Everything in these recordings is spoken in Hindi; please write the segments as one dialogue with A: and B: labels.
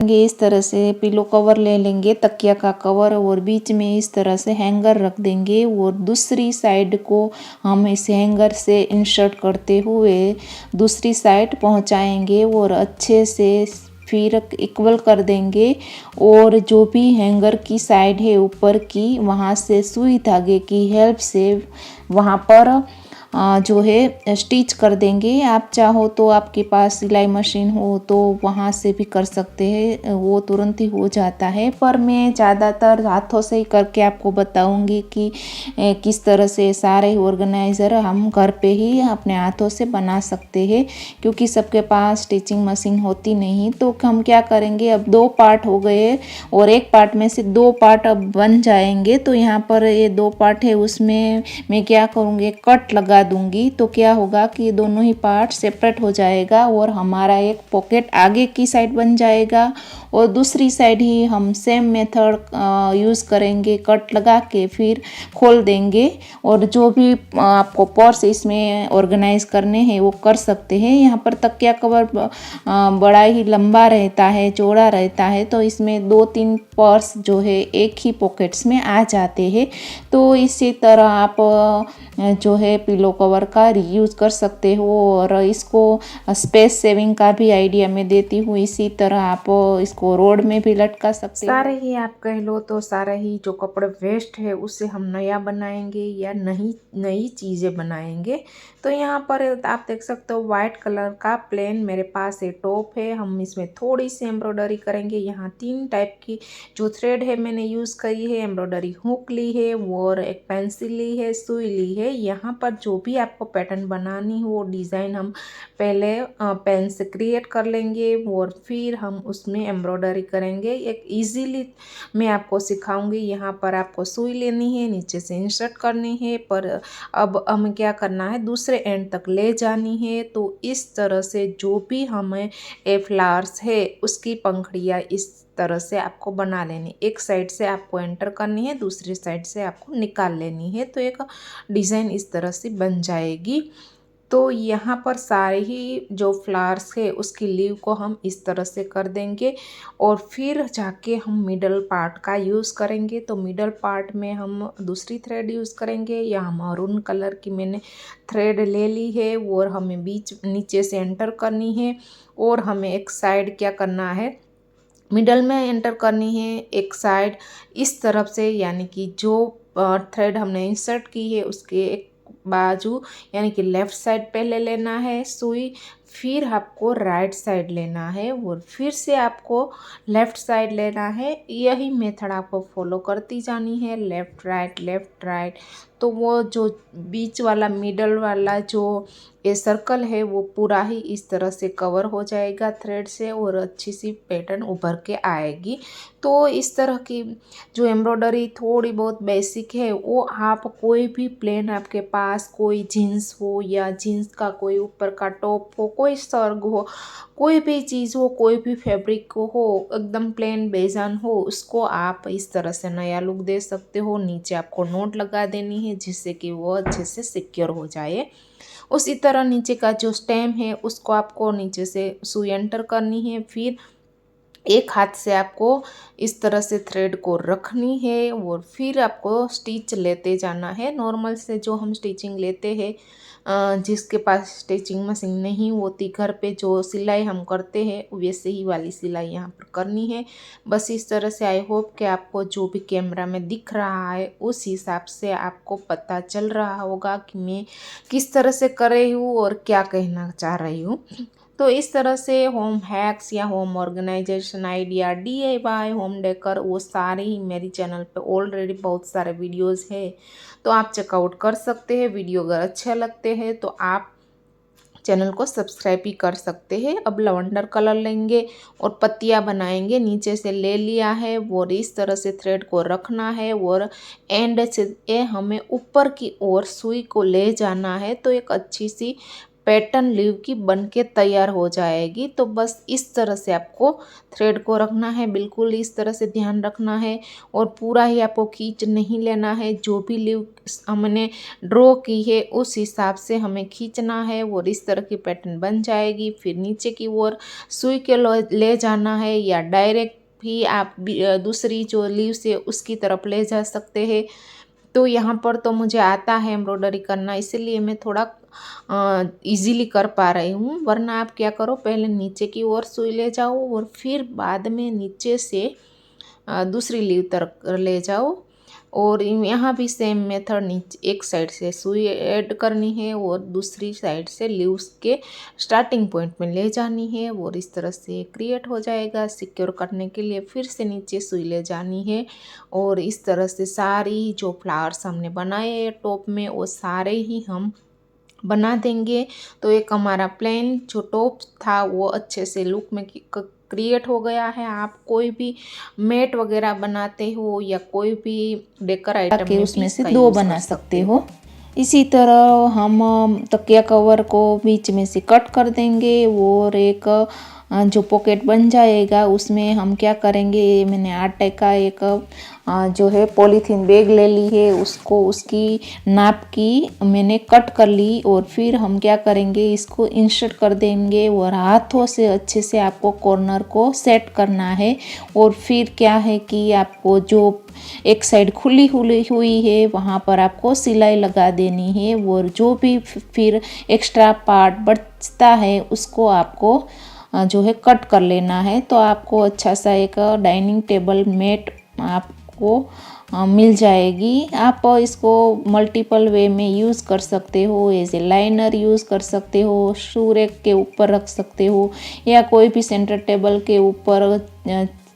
A: इस तरह से पिलो कवर ले लेंगे, तकिया का कवर, और बीच में इस तरह से हैंगर रख देंगे और दूसरी साइड को हम इस हैंगर से इंसर्ट करते हुए दूसरी साइड पहुंचाएंगे और अच्छे से फिर इक्वल कर देंगे। और जो भी हैंगर की साइड है ऊपर की, वहाँ से सुई धागे की हेल्प से वहाँ पर जो है स्टिच कर देंगे। आप चाहो तो आपके पास सिलाई मशीन हो तो वहाँ से भी कर सकते हैं, वो तुरंत ही हो जाता है, पर मैं ज़्यादातर हाथों से ही करके आपको बताऊंगी कि किस तरह से सारे ऑर्गेनाइज़र हम घर पे ही अपने हाथों से बना सकते हैं, क्योंकि सबके पास स्टिचिंग मशीन होती नहीं। तो हम क्या करेंगे, अब 2 पार्ट हो गए और एक पार्ट में से 2 पार्ट अब बन जाएंगे। तो यहाँ पर ये 2 पार्ट है, उसमें मैं क्या करूँगी, कट लगा दूंगी। तो क्या होगा कि दोनों ही पार्ट सेपरेट हो जाएगा और हमारा एक पॉकेट आगे की साइड बन जाएगा और दूसरी साइड ही हम सेम मेथड यूज़ करेंगे, कट लगा के फिर खोल देंगे। और जो भी आपको पर्स इसमें ऑर्गेनाइज करने हैं वो कर सकते हैं। यहाँ पर तकिया कवर बड़ा ही लंबा रहता है, चौड़ा रहता है, तो इसमें 2-3 पर्स जो है एक ही पॉकेट्स में आ जाते हैं। तो इसी तरह आप जो है पिलो कवर का रीयूज़ कर सकते हो और इसको स्पेस सेविंग का भी आइडिया मैं देती हूँ। इसी तरह आप इसको रोड में भी लटका सकते हो। सारे ही आप कह लो तो सारे ही जो कपड़े वेस्ट है उससे हम नया बनाएंगे या नई चीज़ें बनाएंगे। तो यहाँ पर आप देख सकते हो वाइट कलर का प्लेन मेरे पास ये टॉप है। हम इसमें थोड़ी सी एम्ब्रॉयडरी करेंगे। यहाँ 3 टाइप की जो थ्रेड है मैंने यूज़ करी है, एम्ब्रॉयडरी हुक ली है और एक पेंसिल ली है, सुई ली है। यहाँ पर जो भी आपको पैटर्न बनानी हो वो डिज़ाइन हम पहले पेन से क्रिएट कर लेंगे और फिर हम उसमें एम्ब्रॉयडरी करेंगे। एक इजीली मैं आपको सिखाऊंगी। यहाँ पर आपको सुई लेनी है, नीचे से इंसर्ट करनी है, पर अब हमें क्या करना है, दूसरे एंड तक ले जानी है। तो इस तरह से जो भी हमें फ्लावर्स है उसकी पंखुड़ियाँ इस तरह से आपको बना लेनी। एक साइड से आपको एंटर करनी है, दूसरी साइड से आपको निकाल लेनी है। तो एक डिज़ाइन इस तरह से बन जाएगी। तो यहाँ पर सारे ही जो फ्लावर्स है उसकी लीव को हम इस तरह से कर देंगे और फिर जाके हम मिडल पार्ट का यूज़ करेंगे। तो मिडल पार्ट में हम दूसरी थ्रेड यूज़ करेंगे। यहाँ मरून कलर की मैंने थ्रेड ले ली है और हमें बीच नीचे से एंटर करनी है और हमें एक साइड क्या करना है, मिडल में एंटर करनी है एक साइड इस तरफ से, यानी कि जो थ्रेड हमने इंसर्ट की है उसके एक बाजू यानी कि लेफ़्ट साइड पहले लेना है सुई, फिर आपको राइट साइड लेना है और फिर से आपको लेफ़्ट साइड लेना है। यही मेथड आपको फॉलो करती जानी है, लेफ़्ट राइट। तो वो जो बीच वाला मिडल वाला जो ये सर्कल है वो पूरा ही इस तरह से कवर हो जाएगा थ्रेड से और अच्छी सी पैटर्न उभर के आएगी। तो इस तरह की जो एम्ब्रॉयडरी थोड़ी बहुत बेसिक है वो आप कोई भी प्लेन आपके पास कोई जीन्स हो या जीन्स का कोई ऊपर का टॉप हो, कोई सर्ग हो, कोई भी चीज़ हो, कोई भी फैब्रिक हो, एकदम प्लेन बेजान हो, उसको आप इस तरह से नया लुक दे सकते हो। नीचे आपको नोट लगा देनी है जिससे कि वो अच्छे से सिक्योर हो जाए। उसी तरह नीचे का जो स्टेम है उसको आपको नीचे से सुई एंटर करनी है, फिर एक हाथ से आपको इस तरह से थ्रेड को रखनी है और फिर आपको स्टिच लेते जाना है। नॉर्मल से जो हम स्टिचिंग लेते हैं, जिसके पास स्टिचिंग मशीन नहीं होती, घर पे जो सिलाई हम करते हैं वैसे ही वाली सिलाई यहाँ पर करनी है। बस इस तरह से। आई होप कि आपको जो भी कैमरा में दिख रहा है उस हिसाब से आपको पता चल रहा होगा कि मैं किस तरह से कर रही हूँ और क्या कहना चाह रही हूँ। तो इस तरह से होम हैक्स या home organisation idea, DIY home decor, वो सारे ही मेरी चैनल पे ऑलरेडी बहुत सारे वीडियोस है, तो आप चेकआउट कर सकते हैं। वीडियो अगर अच्छे लगते हैं तो आप चैनल को सब्सक्राइब भी कर सकते हैं। अब लवेंडर कलर लेंगे और पत्तियां बनाएंगे। नीचे से ले लिया है और इस तरह से थ्रेड को रखना है और एंड से हमें ऊपर की ओर सुई को ले जाना है। तो एक अच्छी सी पैटर्न लीव की बन के तैयार हो जाएगी। तो बस इस तरह से आपको थ्रेड को रखना है, बिल्कुल इस तरह से ध्यान रखना है और पूरा ही आपको खींच नहीं लेना है। जो भी लीव हमने ड्रॉ की है उस हिसाब से हमें खींचना है और इस तरह की पैटर्न बन जाएगी। फिर नीचे की ओर सुई के ले जाना है या डायरेक्ट भी आप दूसरी जो लीव से उसकी तरफ ले जा सकते हैं। तो यहाँ पर तो मुझे आता है एम्ब्रॉयडरी करना, इसीलिए मैं थोड़ा इजीली कर पा रही हूँ। वरना आप क्या करो, पहले नीचे की ओर सुई ले जाओ और फिर बाद में नीचे से दूसरी लीव तक ले जाओ। और यहाँ भी सेम मेथड, नीचे एक साइड से सुई ऐड करनी है और दूसरी साइड से लीव्स के स्टार्टिंग पॉइंट में ले जानी है और इस तरह से क्रिएट हो जाएगा। सिक्योर करने के लिए फिर से नीचे सुई ले जानी है और इस तरह से सारी जो फ्लावर्स हमने बनाए हैं टॉप में वो सारे ही हम बना देंगे। तो एक हमारा प्लेन जो टॉप था वो अच्छे से लुक में क्रिएट हो गया है। आप कोई भी मैट वगैरह बनाते हो या कोई भी डेकोर आइटम के में उसमें भी से इसका दो यूज़ बना कर सकते हो। इसी तरह हम तकिया कवर को बीच में से कट कर देंगे और एक जो पॉकेट बन जाएगा उसमें हम क्या करेंगे, मैंने आटे का एक जो है पॉलीथीन बैग ले ली है, उसको उसकी नाप की मैंने कट कर ली और फिर हम क्या करेंगे, इसको इंसर्ट कर देंगे और हाथों से अच्छे से आपको कॉर्नर को सेट करना है। और फिर क्या है कि आपको जो एक साइड खुली हुई है वहाँ पर आपको सिलाई लगा देनी है और जो भी फिर एक्स्ट्रा पार्ट बचता है उसको आपको जो है कट कर लेना है। तो आपको अच्छा सा एक डाइनिंग टेबल मैट आपको मिल जाएगी। आप इसको मल्टीपल वे में यूज़ कर सकते हो, एज ए लाइनर यूज़ कर सकते हो, शू रैक के ऊपर रख सकते हो या कोई भी सेंटर टेबल के ऊपर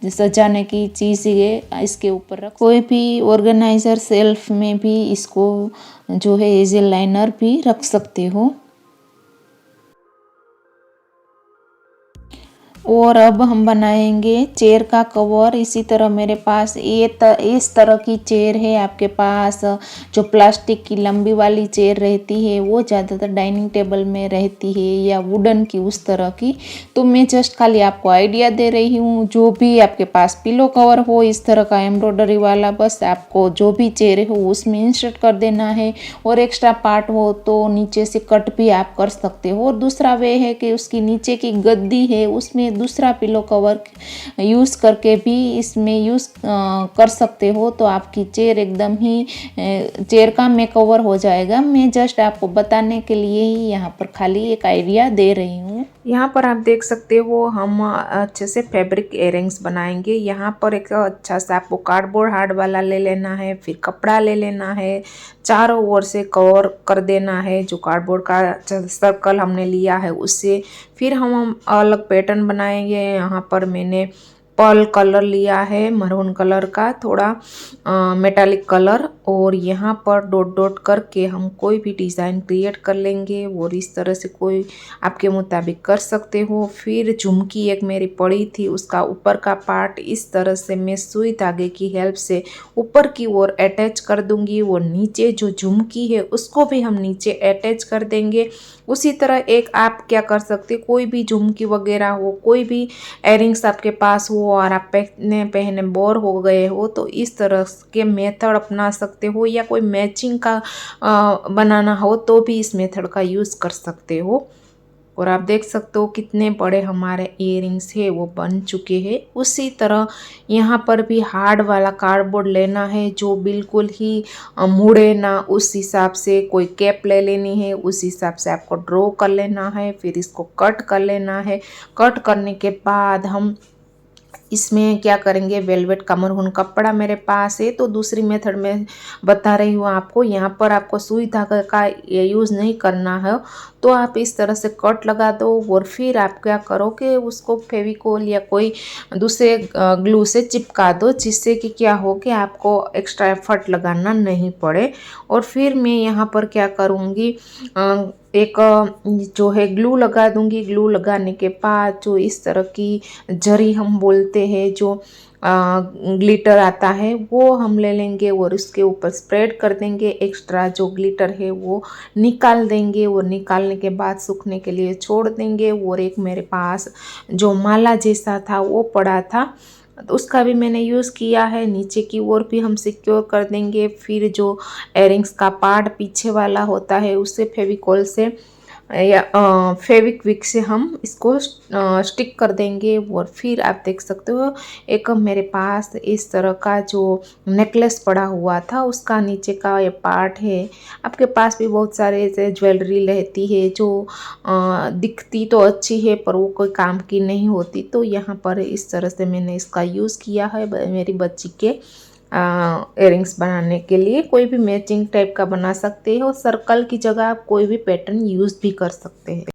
A: सजाने की चीज़ है इसके ऊपर रख, कोई भी ऑर्गेनाइजर सेल्फ में भी इसको जो है एज ए लाइनर भी रख सकते हो। और अब हम बनाएंगे चेयर का कवर। इसी तरह मेरे पास इस तरह की चेयर है। आपके पास जो प्लास्टिक की लंबी वाली चेयर रहती है वो ज़्यादातर डाइनिंग टेबल में रहती है या वुडन की उस तरह की। तो मैं जस्ट खाली आपको आइडिया दे रही हूँ। जो भी आपके पास पिलो कवर हो इस तरह का एम्ब्रॉयडरी वाला, बस आपको जो भी चेयर हो उसमें इंसर्ट कर देना है और एक्स्ट्रा पार्ट हो तो नीचे से कट भी आप कर सकते हो। और दूसरा वे है कि उसकी नीचे की गद्दी है उसमें दूसरा पिलो कवर यूज़ करके भी इसमें यूज़ कर सकते हो। तो आपकी चेयर एकदम ही चेयर का मेकओवर हो जाएगा। मैं जस्ट आपको बताने के लिए ही यहाँ पर खाली एक आइडिया दे रही हूँ। यहाँ पर आप देख सकते हो हम अच्छे से फैब्रिक इयररिंग्स बनाएंगे। यहाँ पर एक अच्छा सा आपको कार्डबोर्ड हार्ड वाला ले लेना है, फिर कपड़ा ले लेना है, चारों ओर से कवर कर देना है जो कार्डबोर्ड का सर्कल हमने लिया है उससे। फिर हम अलग पैटर्न बनाएंगे। यहाँ पर मैंने पर्ल कलर लिया है, मरून कलर का थोड़ा मेटालिक कलर, और यहाँ पर डॉट डॉट करके हम कोई भी डिज़ाइन क्रिएट कर लेंगे और इस तरह से कोई आपके मुताबिक कर सकते हो। फिर झुमकी एक मेरी पड़ी थी, उसका ऊपर का पार्ट इस तरह से मैं सुई धागे की हेल्प से ऊपर की ओर अटैच कर दूंगी और नीचे जो झुमकी है उसको भी हम नीचे अटैच कर देंगे। उसी तरह एक आप क्या कर सकते, कोई भी झुमकी वगैरह हो, कोई भी एयरिंग्स आपके पास हो और आप पहने बोर हो गए हो तो इस तरह के मेथड अपना सकते हो, या कोई मैचिंग का बनाना हो तो भी इस मेथड का यूज़ कर सकते हो। और आप देख सकते हो कितने बड़े हमारे इयररिंग्स है वो बन चुके हैं। उसी तरह यहाँ पर भी हार्ड वाला कार्डबोर्ड लेना है जो बिल्कुल ही मुड़े ना, उस हिसाब से कोई कैप ले लेनी है, उस हिसाब से आपको ड्रॉ कर लेना है। फिर इसको कट कर लेना है। कट करने के बाद हम इसमें क्या करेंगे, वेलवेट का मरून कपड़ा मेरे पास है तो दूसरी मेथड में बता रही हूँ आपको। यहाँ पर आपको सुई धागा का यूज़ नहीं करना है तो आप इस तरह से कट लगा दो और फिर आप क्या करो कि उसको फेविकोल या कोई दूसरे ग्लू से चिपका दो, जिससे कि क्या हो कि आपको एक्स्ट्रा एफर्ट लगाना नहीं पड़े। और फिर मैं यहाँ पर क्या करूँगी, एक जो है ग्लू लगा दूंगी। ग्लू लगाने के बाद जो इस तरह की जरी हम बोलते हैं जो ग्लिटर आता है वो हम ले लेंगे और उसके ऊपर स्प्रेड कर देंगे। एक्स्ट्रा जो ग्लिटर है वो निकाल देंगे और निकालने के बाद सूखने के लिए छोड़ देंगे। और एक मेरे पास जो माला जैसा था वो पड़ा था, तो उसका भी मैंने यूज़ किया है। नीचे की ओर भी हम सिक्योर कर देंगे। फिर जो एयरिंग्स का पार्ट पीछे वाला होता है उसे फेविकॉल से या फेविक्विक से हम इसको स्टिक कर देंगे। और फिर आप देख सकते हो एक मेरे पास इस तरह का जो नेकलेस पड़ा हुआ था, उसका नीचे का ये पार्ट है। आपके पास भी बहुत सारे ऐसे ज्वेलरी रहती है जो दिखती तो अच्छी है पर वो कोई काम की नहीं होती, तो यहाँ पर इस तरह से मैंने इसका यूज़ किया है मेरी बच्ची के इयरिंग्स बनाने के लिए। कोई भी मैचिंग टाइप का बना सकते हो। सर्कल की जगह आप कोई भी पैटर्न यूज़ भी कर सकते हैं।